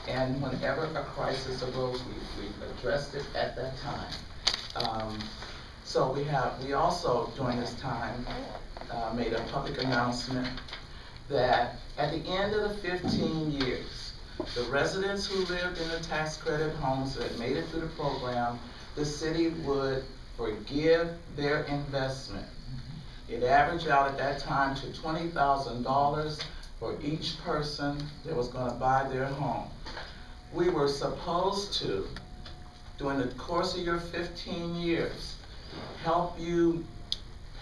And whenever a crisis arose, we addressed it at that time. So we also, during this time, made a public announcement that at the end of the 15 years, the residents who lived in the tax credit homes that made it through the program, the city would forgive their investment. It averaged out at that time to $20,000 for each person that was going to buy their home. We were supposed to, during the course of your 15 years, help you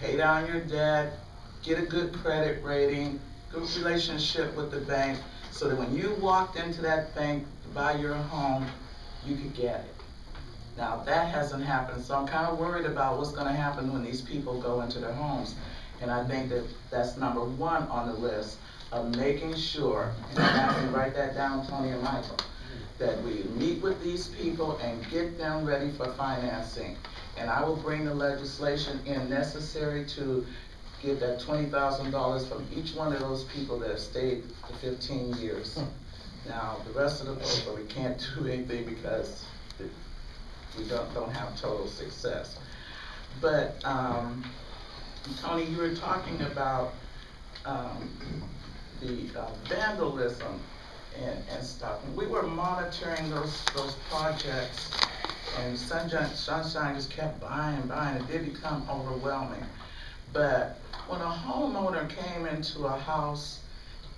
pay down your debt, get a good credit rating, good relationship with the bank, so that when you walked into that bank to buy your home, you could get it. Now that hasn't happened, so I'm kind of worried about what's going to happen when these people go into their homes. And I think that that's number one on the list of making sure, and I can write that down, Tony and Michael, that we meet with these people and get them ready for financing. And I will bring the legislation in necessary to give that $20,000 from each one of those people that have stayed for 15 years. Now, the rest of the people, we can't do anything because we don't have total success. But, Tony, you were talking about the vandalism and stuff. And we were monitoring those projects, and Sunshine just kept buying. It did become overwhelming. But when a homeowner came into a house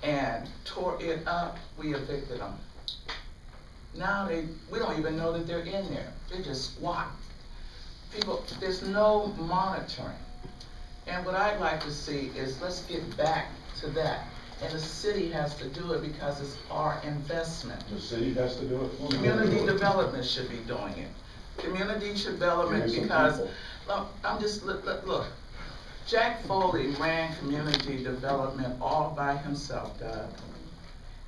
and tore it up, we evicted them. Now we don't even know that they're in there. They're just squat. People, there's no monitoring. And what I'd like to see is, let's get back to that. And the city has to do it because it's our investment. The city has to do it? Community development should be doing it. Community development, because, look, Jack Foley ran community development all by himself, Doug.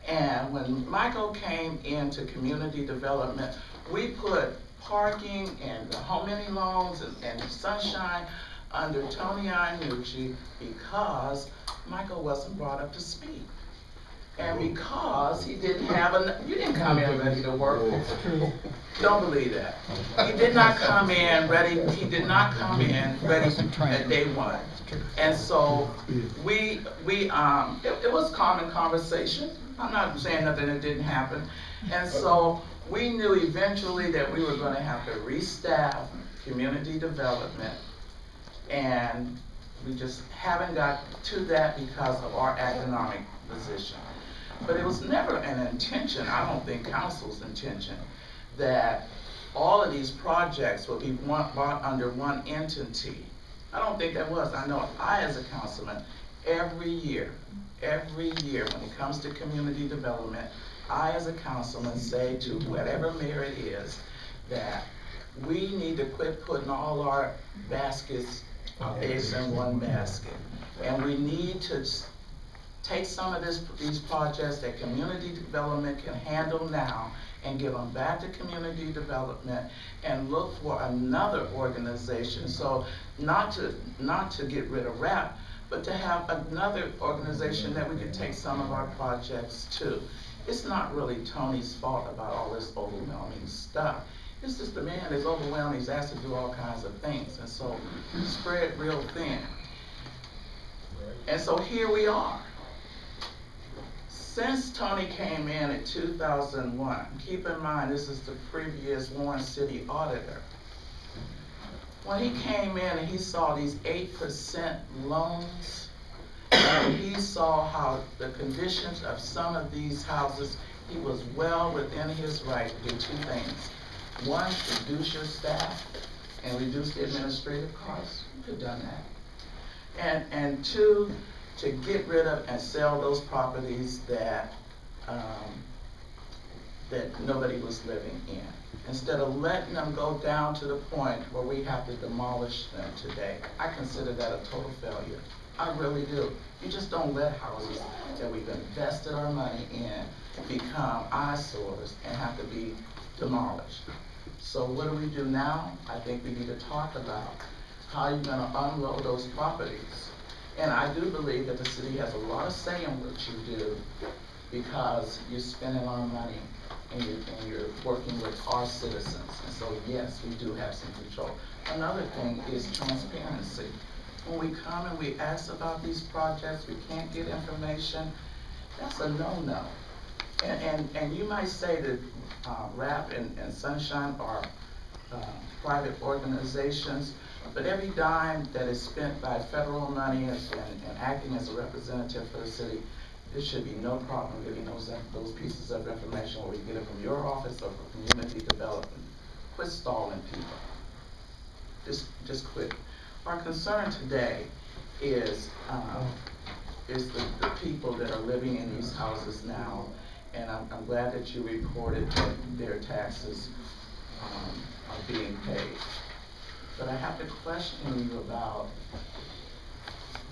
And when Michael came into community development, we put parking and the home many loans and Sunshine under Tony Iannucci because Michael wasn't brought up to speed. And because he didn't have you didn't come in ready to work. Don't believe that. He did not come in ready at day one. And so it was common conversation. I'm not saying nothing that didn't happen. And so we knew eventually that we were going to have to restaff community development, and we just haven't got to that because of our economic position. But it was never an intention, I don't think council's intention, that all of these projects would be brought under one entity. I don't think that was. I know I, as a councilman, every year when it comes to community development, I, as a councilman, say to whatever mayor it is, that we need to quit putting all our baskets of eggs in one basket. And we need to take some of these projects that community development can handle now and give them back to community development and look for another organization. So not to get rid of RAP, but to have another organization that we can take some of our projects to. It's not really Tony's fault about all this overwhelming stuff. It's just the man is overwhelmed, he's asked to do all kinds of things, and so spread real thin. And so here we are. Since Tony came in 2001, keep in mind this is the previous Warren City auditor. When he came in and he saw these 8% loans, and he saw how the conditions of some of these houses, he was well within his right to do two things. One, reduce your staff and reduce the administrative costs. You could have done that. And two, to get rid of and sell those properties that that nobody was living in, instead of letting them go down to the point where we have to demolish them today. I consider that a total failure. I really do. You just don't let houses that we've invested our money in become eyesores and have to be demolished. So what do we do now? I think we need to talk about how you're going to unload those properties. And I do believe that the city has a lot of say in what you do because you're spending our money. and you're working with our citizens. And so, yes, we do have some control. Another thing is transparency. When we come and we ask about these projects, we can't get information, that's a no-no. And you might say that RAP and Sunshine are private organizations, but every dime that is spent by federal money and acting as a representative for the city, there should be no problem getting those pieces of information, whether you get it from your office or from community development. Quit stalling people. Just quit. Our concern today is the people that are living in these houses now, and I'm glad that you reported that their taxes are being paid. But I have to question you about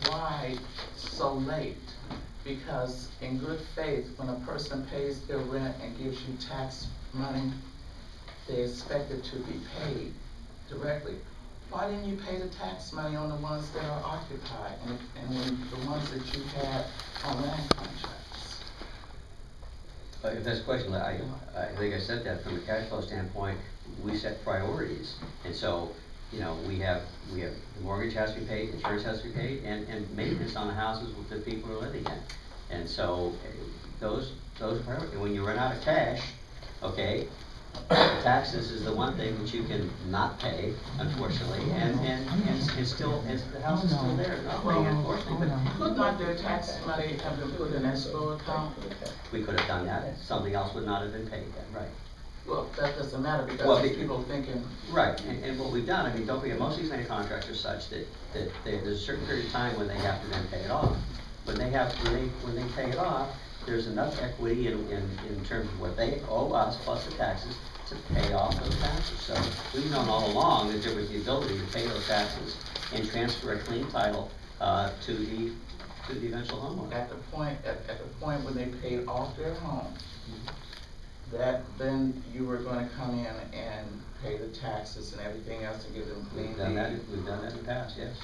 why so late? Because in good faith, when a person pays their rent and gives you tax money, they expect it to be paid directly. Why didn't you pay the tax money on the ones that are occupied and the ones that you had on land contracts? If that's a question, I think I said that from a cash flow standpoint, we set priorities. And so, you know, we have the mortgage has to be paid, insurance has to be paid, and maintenance on the houses that the people are living in. And so those are priorities. And when you run out of cash, okay, taxes is the one thing that you can not pay, unfortunately, and still the house is still there, not paying, unfortunately. But could not their tax money have been put in escrow account? We could have done that. Something else would not have been paid then, right? Well, that doesn't matter because people thinking. Right, and what we've done, I mean, don't forget, most of these land contracts are such that there's a certain period of time when they have to then pay it off. When they pay it off, there's enough equity in terms of what they owe us plus the taxes to pay off those taxes. So we've known all along that there was the ability to pay those taxes and transfer a clean title to the eventual homeowner. At the point when they paid off their home, that then you were going to come in and pay the taxes and everything else to give them clean. We've done that in the past, yes.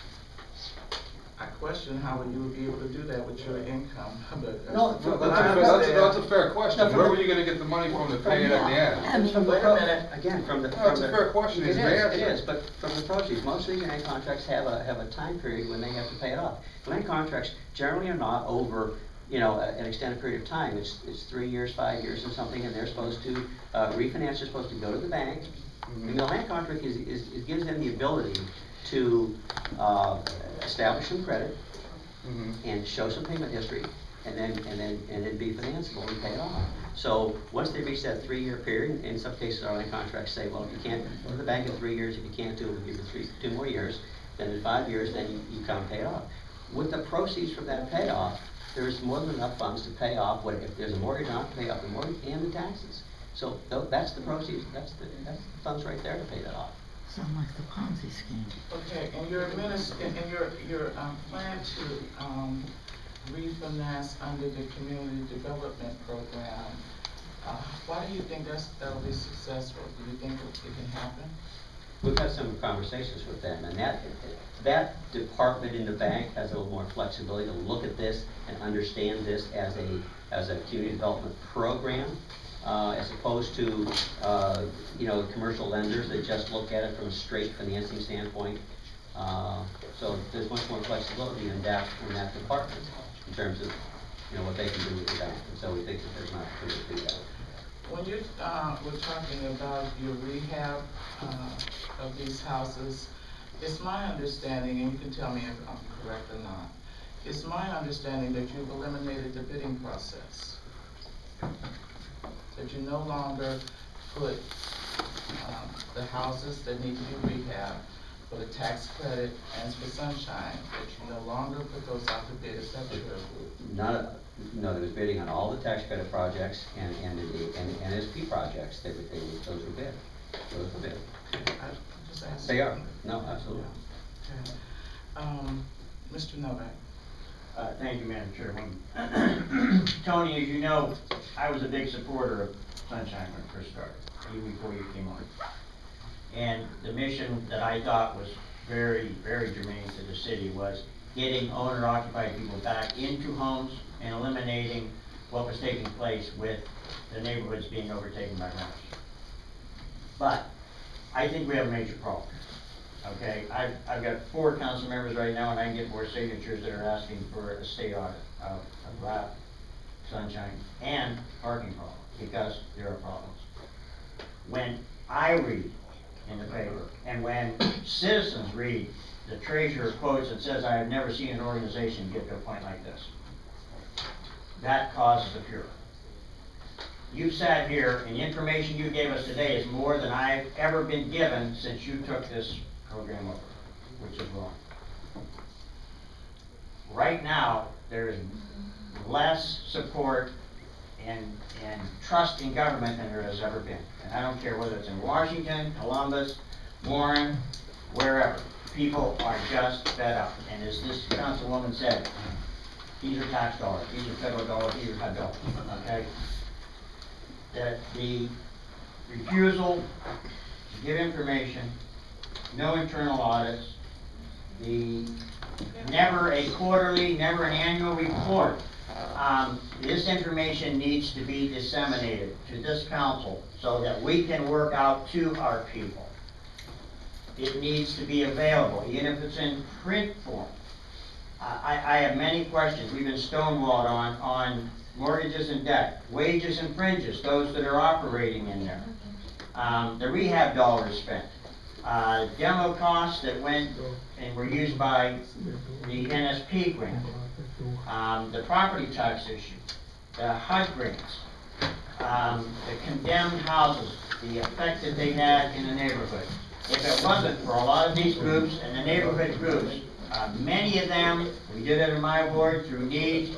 I question how you would be able to do that with your income. That's a fair question. No, where were you going to get the money from to pay it at the end? I mean, wait a minute. Again, that's a fair question. It is, but from the proceeds, most of these land contracts have a time period when they have to pay it off. Land contracts generally are not over, you know, an extended period of time. It's 3 years, 5 years or something, and they're supposed to refinance. They're supposed to go to the bank. Mm-hmm. And the land contract gives them the ability to establish some credit mm-hmm. and show some payment history, and then be financeable and pay it off. So once they reach that 3-year period, in some cases our land contracts say, well, if you can't go to the bank in 3 years, if you can't do it, we'll give you 2 more years. Then in 5 years, then you come and pay it off. With the proceeds from that payoff, there's more than enough funds to pay off if there's a mortgage on it, to pay off the mortgage and the taxes. So that's the proceeds. That's the funds right there to pay that off. Sound like the Ponzi scheme. Okay, and your plan to refinance under the community development program, why do you think that'll be successful? Do you think it can happen? We've had some conversations with them, and that department in the bank has a little more flexibility to look at this and understand this as a community development program. As opposed to, you know, commercial lenders that just look at it from a straight financing standpoint. So there's much more flexibility in that department in terms of, you know, what they can do with the bank. And so we think that there's an opportunity to do that. When you were talking about your rehab of these houses, it's my understanding, and you can tell me if I'm correct or not, it's my understanding that you've eliminated the bidding process. That you no longer put the houses that need to be rehabbed for the tax credit and for Sunshine, that you no longer put those out to bid. Is that true? No, there was bidding on all the tax credit projects and NSP projects. Those were bid. Those were bid. I'm just asking. They are. No, absolutely. Okay. Mr. Novak. Thank you, Madam Chairwoman. Tony, as you know, I was a big supporter of Sunshine when it first started, even before you came on. And the mission that I thought was very, very germane to the city was getting owner-occupied people back into homes and eliminating what was taking place with the neighborhoods being overtaken by renters. But I think we have a major problem. Okay, I've got 4 council members right now, and I can get more signatures that are asking for a state audit of RAP, Sunshine, and parking problems, because there are problems. When I read in the paper, and when citizens read the treasurer quotes and says, "I have never seen an organization get to a point like this," that causes a furor. You've sat here, and the information you gave us today is more than I've ever been given since you took this program over, which is wrong. Right now, there is less support and trust in government than there has ever been. And I don't care whether it's in Washington, Columbus, Warren, wherever. People are just fed up. And as this councilwoman said, these are tax dollars, these are federal dollars, these are HUD dollars, okay? That the refusal to give information, no internal audits, the never a quarterly, never an annual report. This information needs to be disseminated to this council so that we can work out to our people. It needs to be available, even if it's in print form. I have many questions. We've been stonewalled on mortgages and debt, wages and fringes, those that are operating in there. The rehab dollars spent. Demo costs that went and were used by the NSP grant. The property tax issue, the HUD grants, the condemned houses, the effect that they had in the neighborhood. If it wasn't for a lot of these groups and the neighborhood groups, many of them, we did it in my ward through need,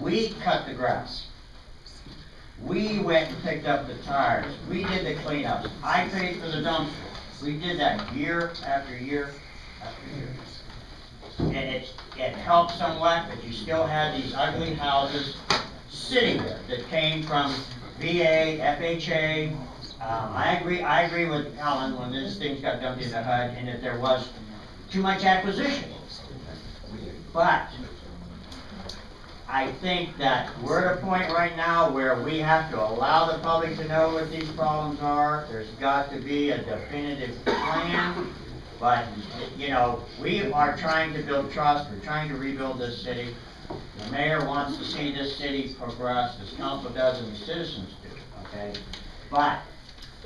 we cut the grass. We went and picked up the tires. We did the cleanups. I paid for the dumpster. We did that year after year after year. And it helped somewhat, but you still had these ugly houses sitting there that came from VA, FHA. I agree with Alan when this things got dumped into HUD and that there was too much acquisition. But I think that we're at a point right now where we have to allow the public to know what these problems are. There's got to be a definitive plan. But, you know, we are trying to build trust. We're trying to rebuild this city. The mayor wants to see this city progress, this council does, and the citizens do, okay? But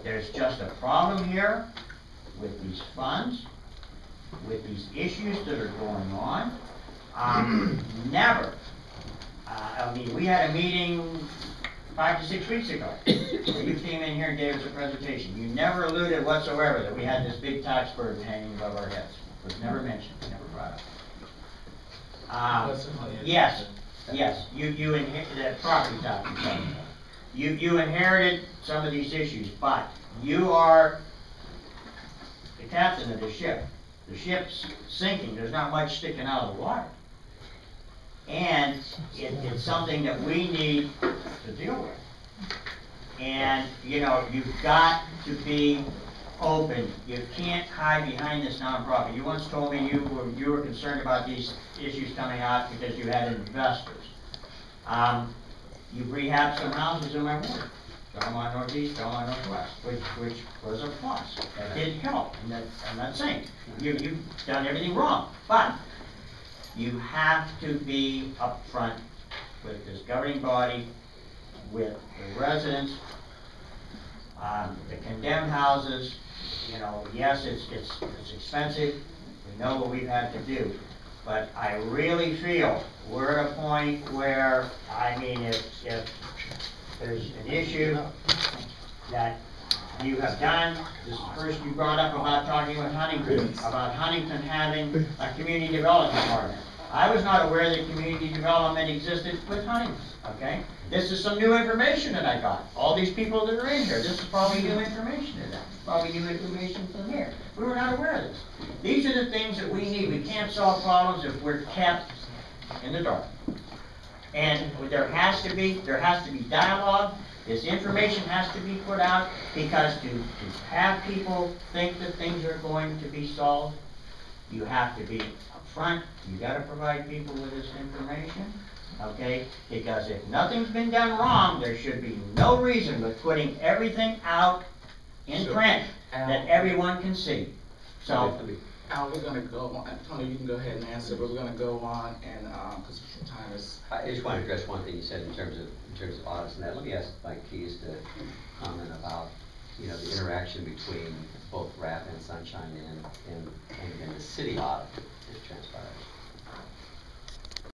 there's just a problem here with these funds, with these issues that are going on. Never. I mean, we had a meeting 5 to 6 weeks ago, where you came in here and gave us a presentation. You never alluded whatsoever that we had this big tax burden hanging above our heads. It was never mentioned, never brought up. Yes, you inherited that property tax. You inherited some of these issues, but you are the captain of the ship. The ship's sinking, there's not much sticking out of the water. And it's something that we need to deal with. And, you know, you've got to be open. You can't hide behind this nonprofit. You once told me you were concerned about these issues coming out because you had investors. You've rehabbed some houses in my ward. Some on Northeast, some on Northwest, which was a plus. That did help. I'm not saying you've done everything wrong, but you have to be upfront with this governing body, with the residents, the condemned houses. You know, yes, it's expensive. We know what we've had to do, but I really feel we're at a point where, I mean, if there's an issue that you have done, this first you brought up about talking with Huntington, about Huntington having a community development department. I was not aware that community development existed with Huntington, okay? This is some new information that I got. All these people that are in here, this is probably new information to them. Probably new information from here. We were not aware of this. These are the things that we need. We can't solve problems if we're kept in the dark. And there has to be dialogue. This information has to be put out, because to have people think that things are going to be solved, you have to be upfront. You got to provide people with this information. okay? Because if nothing's been done wrong, there should be no reason with putting everything out in Sure. print that everyone can see. So, Al, we're gonna go on, Tony, you can go ahead and answer, but we're gonna go on and, cause time is. I just want to address one thing you said in terms of audits and that. Let me ask Mike Keys to comment about, you know, the interaction between both RAP and Sunshine and the city audit that transpired.